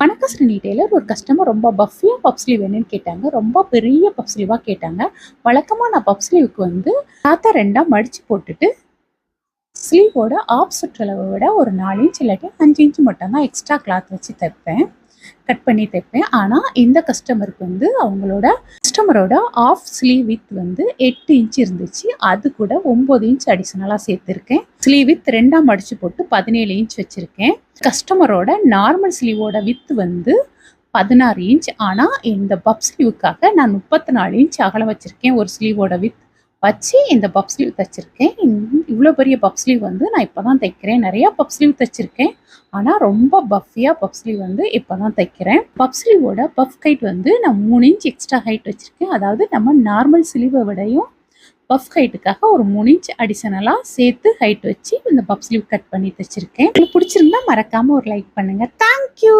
வணக்கம் ஸ்ரீனி டெய்லர். ஒரு கஸ்டமர் ரொம்ப பஃபியா பப் ஸ்லீவ் வேணும்னு கேட்டாங்க. ரொம்ப பெரிய பப் ஸ்லீவா கேட்டாங்க. வழக்கமா நான் பப் ஸ்லீவுக்கு வந்து தாத்தா ரெண்டா மடிச்சு போட்டுட்டு ஸ்லீவோட ஆஃப் சுற்றளவை விட ஒரு 4 இன்ச் இல்லாட்டி 5 இன்ச் மட்டும் தான் எக்ஸ்ட்ரா கிளாத் வச்சு தைப்பேன். கட் பண்ணி தைப்பேன். ஆனால் இந்த கஸ்டமருக்கு வந்து கஸ்டமரோட ஆஃப் ஸ்லீவ் வித் வந்து 8 இன்ச் இருந்துச்சு. அது கூட 9 இன்ச் அடிஷனலாக சேர்த்துருக்கேன். ஸ்லீவ் வித் ரெண்டாக மடிச்சு போட்டு 17 இன்ச் வச்சுருக்கேன். கஸ்டமரோட நார்மல் ஸ்லீவோட வித் வந்து 16 இன்ச். ஆனால் இந்த பப் ஸ்லீவுக்காக நான் 34 இன்ச் அகலம் வச்சுருக்கேன். ஒரு ஸ்லீவோட வித் வச்சு இந்த பப் ஸ்லீவ் தைச்சிருக்கேன். இவ்வளோ பெரிய பப் ஸ்லீவ் வந்து நான் இப்போ தான் தைக்கிறேன். நிறையா பப் ஸ்லீவ் தைச்சிருக்கேன். ஆனால் ரொம்ப பஃபியாக பப் ஸ்லீவ் வந்து இப்போ தான் தைக்கிறேன். பப் ஸ்லீவோட பஃப் ஹைட் வந்து நான் 3 இன்ச் எக்ஸ்ட்ரா ஹைட் வச்சுருக்கேன். அதாவது நம்ம நார்மல் ஸ்லீவை விடையும் பஃப் ஹைட்டுக்காக ஒரு 3 இன்ச் அடிஷனலாக சேர்த்து ஹைட் வச்சு இந்த பப் ஸ்லீவ் கட் பண்ணி தைச்சிருக்கேன். உங்களுக்கு பிடிச்சிருந்தா மறக்காமல் ஒரு லைக் பண்ணுங்கள். தேங்க்யூ.